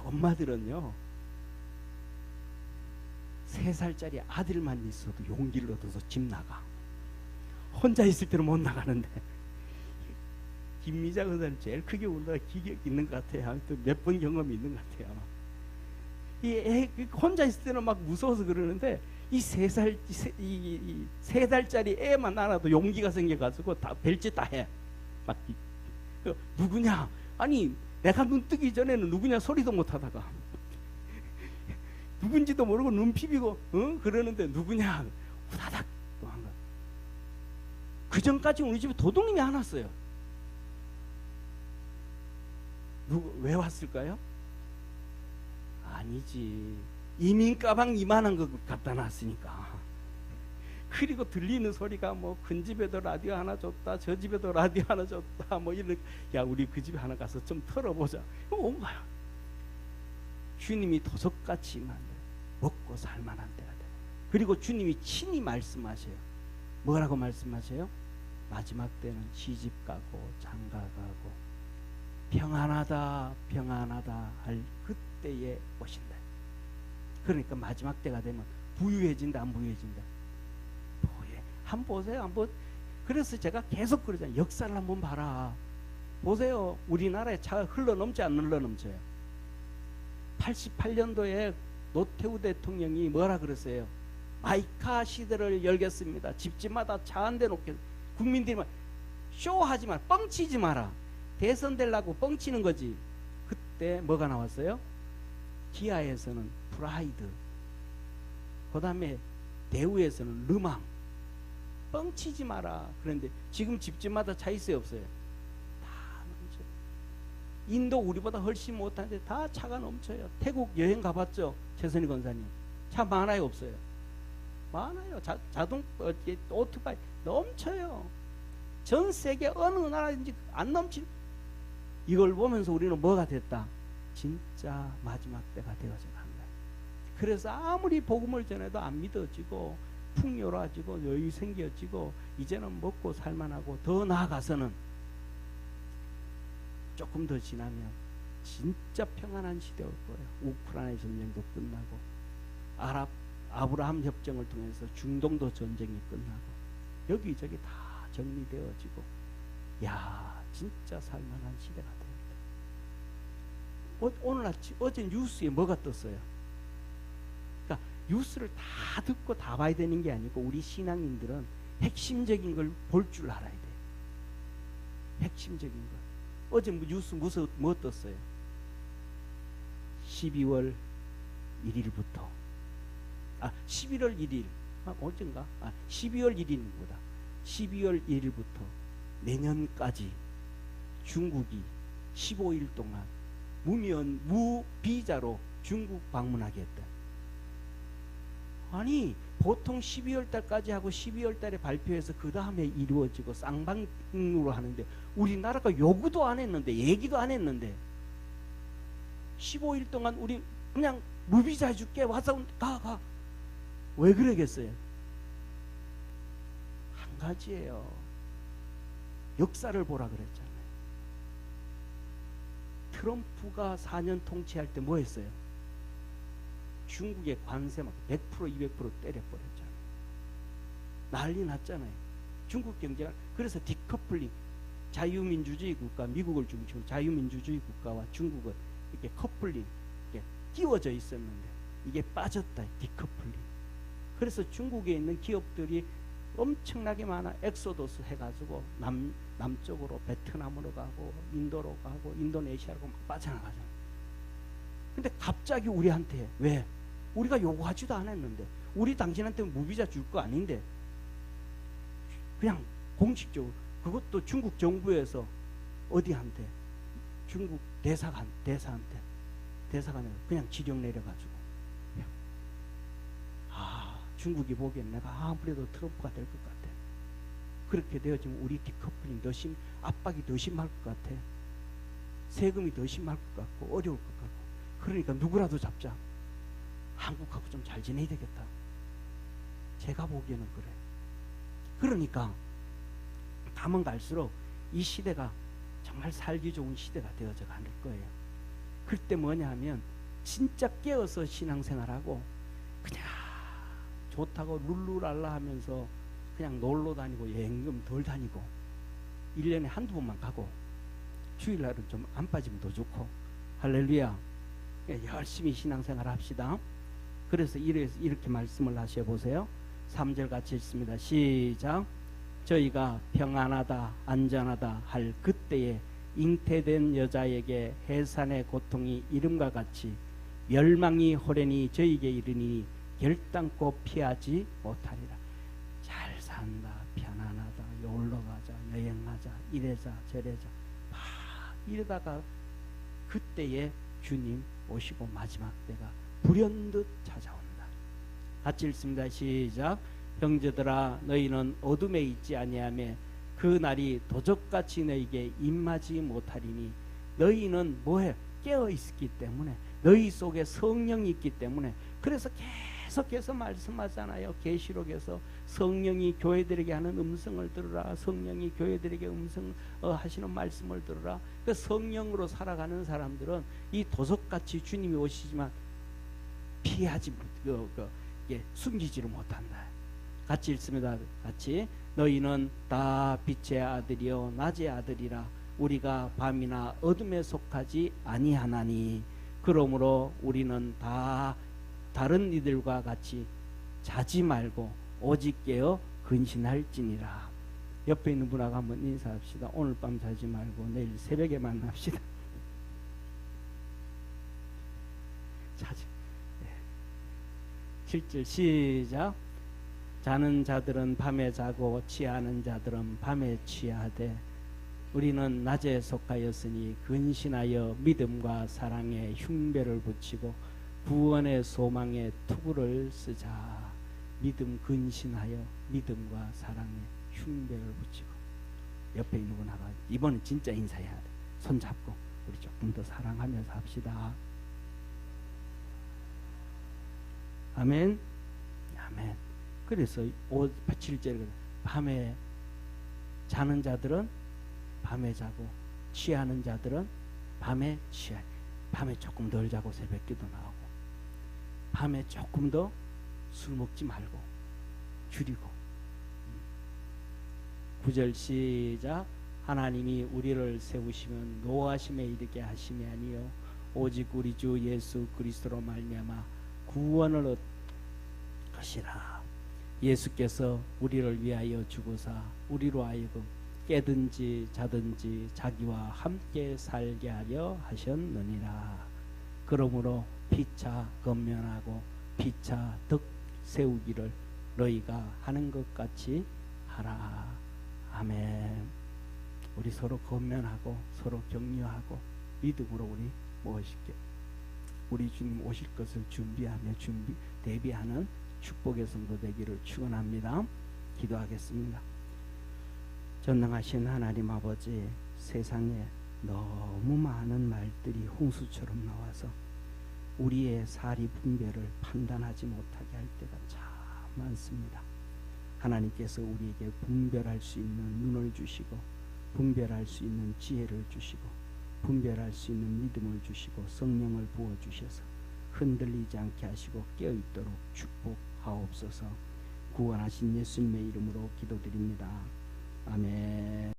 엄마들은요 3살짜리 아들만 있어도 용기를 얻어서 집 나가. 혼자 있을 때는 못 나가는데 김미자 의사는 제일 크게 울다가 기억이 있는 것 같아요. 몇 번 경험이 있는 것 같아요. 혼자 있을 때는 막 무서워서 그러는데 이 3달짜리 애만 안아도 용기가 생겨가지고 다 별짓 다 해. 막 누구냐? 아니 내가 눈 뜨기 전에는 누구냐 소리도 못 하다가 누군지도 모르고 눈 피비고 그러는데 누구냐? 후다닥 도망가. 그 전까지 우리 집에 도둑님이 안 왔어요. 왜 왔을까요? 아니지. 이민 가방 이만한 거 갖다 놨으니까. 그리고 들리는 소리가 뭐 큰 집에도 라디오 하나 줬다, 저 집에도 라디오 하나 줬다, 뭐 이런. 야 우리 그 집에 하나 가서 좀 털어보자. 온 거야. 주님이 도적같이 먹고 살만한 때가 돼. 그리고 주님이 친히 말씀하셔요. 뭐라고 말씀하세요? 마지막 때는 시집 가고 장가 가고 평안하다 할 그때에 오신다. 그러니까 마지막 때가 되면 부유해진다 안 부유해진다? 한번 보세요. 한번. 그래서 제가 계속 그러잖아요. 역사를 한번 봐라. 보세요. 우리나라에 차가 흘러넘지 안 흘러넘쳐요. 88년도에 노태우 대통령이 뭐라 그랬어요? 마이카 시대를 열겠습니다. 집집마다 차 한 대 놓게. 국민들이 막 쇼하지 마라. 뻥치지 마라. 대선 되려고 뻥치는 거지. 그때 뭐가 나왔어요? 기아에서는 프라이드 그 다음에 대우에서는 르망. 뻥치지 마라. 그런데 지금 집집마다 차 있어요, 없어요? 다 넘쳐요. 인도 우리보다 훨씬 못한데 다 차가 넘쳐요. 태국 여행 가봤죠? 최선희 권사님. 차 많아요, 없어요? 많아요. 자동 오토바이 넘쳐요. 전 세계 어느 나라든지 안 넘치. 이걸 보면서 우리는 뭐가 됐다? 진짜 마지막 때가 되어져 간다. 그래서 아무리 복음을 전해도 안 믿어지고 풍요로워지고 여유 생겨지고 이제는 먹고 살만하고, 더 나아가서는 조금 더 지나면 진짜 평안한 시대 올 거예요. 우크라이나 전쟁도 끝나고 아브라함 협정을 통해서 중동도 전쟁이 끝나고 여기저기 다 정리되어지고, 야 진짜 살만한 시대가 되었다. 오늘 아침 어제 뉴스에 뭐가 떴어요? 그러니까 뉴스를 다 듣고 다 봐야 되는 게 아니고 우리 신앙인들은 핵심적인 걸 볼 줄 알아야 돼요. 핵심적인 걸. 어제 뉴스 뭐 떴어요? 12월 1일부터 11월 1일 어젠가? 12월 1일입니다. 12월 1일부터 내년까지 중국이 15일 동안 무비자로 중국 방문하겠다. 아니 보통 12월 달까지 하고 12월 달에 발표해서 그 다음에 이루어지고 쌍방으로 하는데, 우리나라가 요구도 안 했는데 얘기도 안 했는데 15일 동안 우리 그냥 무비자 해줄게, 와서 가. 왜 그러겠어요? 한 가지예요. 역사를 보라 그랬잖아요. 트럼프가 4년 통치할 때 뭐 했어요? 중국의 관세 막 100% 200% 때려버렸잖아요. 난리 났잖아요. 중국 경제가. 그래서 디커플링, 자유민주주의 국가, 미국을 중심으로 자유민주주의 국가와 중국은 이렇게 커플링, 이렇게 끼워져 있었는데 이게 빠졌다. 디커플링. 그래서 중국에 있는 기업들이 엄청나게 많아 엑소더스 해가지고 남쪽으로 베트남으로 가고 인도로 가고 인도네시아로 막 빠져나가잖아요. 근데 갑자기 우리한테 왜? 우리가 요구하지도 않았는데, 우리 당신한테 무비자 줄 거 아닌데 그냥 공식적으로, 그것도 중국 정부에서 어디한테? 중국 대사관에 그냥 지령 내려가지고, 중국이 보기엔 내가 아무래도 트럼프가 될 것 같아. 그렇게 되어지면 우리 디커플링 더 압박이 더 심할 것 같아. 세금이 더 심할 것 같고 어려울 것 같고. 그러니까 누구라도 잡자. 한국하고 좀 잘 지내야 되겠다. 제가 보기에는 그래. 그러니까 가면 갈수록 이 시대가 정말 살기 좋은 시대가 되어져 갈 거예요. 그때 뭐냐 하면 진짜 깨어서 신앙생활하고 그냥 좋다고 룰루랄라 하면서 그냥 놀러 다니고 여행 좀 덜 다니고 1년에 한두 번만 가고 주일날은 좀 안 빠지면 더 좋고, 할렐루야. 열심히 신앙생활 합시다. 그래서 이렇게 말씀을 하셔보세요. 3절 같이 읽습니다. 시작. 저희가 평안하다 안전하다 할 그때에 잉태된 여자에게 해산의 고통이 이름과 같이 멸망이 호련히 저에게 이르니 결단코 피하지 못하리라. 잘 산다, 편안하다, 놀러 가자, 여행하자, 이래자 저래자 막 이러다가 그때에 주님 오시고 마지막 때가 불현듯 찾아온다. 같이 읽습니다. 시작. 형제들아 너희는 어둠에 있지 아니하며 그 날이 도적같이 너희에게 임하지 못하리니 너희는 뭐해? 깨어 있기 때문에, 너희 속에 성령이 있기 때문에. 그래서 계속해서 말씀하잖아요. 계시록에서 성령이 교회들에게 하는 음성을 들으라. 성령이 교회들에게 하시는 말씀을 들으라. 그 성령으로 살아가는 사람들은 이 도적같이 주님이 오시지만 피하지 숨기지를 못한다. 같이 읽습니다. 같이. 너희는 다 빛의 아들이요 낮의 아들이라. 우리가 밤이나 어둠에 속하지 아니하나니 그러므로 우리는 다 다른 이들과 같이 자지 말고 오직 깨어 근신할지니라. 옆에 있는 분하고 한번 인사합시다. 오늘 밤 자지 말고 내일 새벽에 만납시다. 자지. 7절 시작. 자는 자들은 밤에 자고 취하는 자들은 밤에 취하되 우리는 낮에 속하였으니 근신하여 믿음과 사랑에 흉배를 붙이고 구원의 소망에 투구를 쓰자. 믿음 근신하여 믿음과 사랑에 흉배를 붙이고. 옆에 있는 분 하나 이번엔 진짜 인사해야 돼. 손 잡고 우리 조금 더 사랑하면서 합시다. 아멘. 아멘. 그래서 7절 밤에 자는 자들은 밤에 자고 취하는 자들은 밤에 취하니. 밤에 조금 덜 자고 새벽기도 나오고 밤에 조금 더 술 먹지 말고 줄이고. 9절 시작. 하나님이 우리를 세우시면 노하심에 이르게 하심이 아니요 오직 우리 주 예수 그리스도로 말미암아 구원을 얻 것이라. 예수께서 우리를 위하여 죽으사 우리로 하여금 깨든지 자든지 자기와 함께 살게 하려 하셨느니라. 그러므로 피차 건면하고 피차 덕 세우기를 너희가 하는 것 같이 하라. 아멘. 우리 서로 건면하고 서로 격려하고 믿음으로 우리 무엇이게 우리 주님 오실 것을 준비하며 대비하는 축복의 성도 되기를 축원합니다. 기도하겠습니다. 전능하신 하나님 아버지, 세상에 너무 많은 말들이 홍수처럼 나와서 우리의 사리 분별을 판단하지 못하게 할 때가 참 많습니다. 하나님께서 우리에게 분별할 수 있는 눈을 주시고 분별할 수 있는 지혜를 주시고 분별할 수 있는 믿음을 주시고 성령을 부어주셔서 흔들리지 않게 하시고 깨어있도록 축복하옵소서. 구원하신 예수님의 이름으로 기도드립니다. 아멘.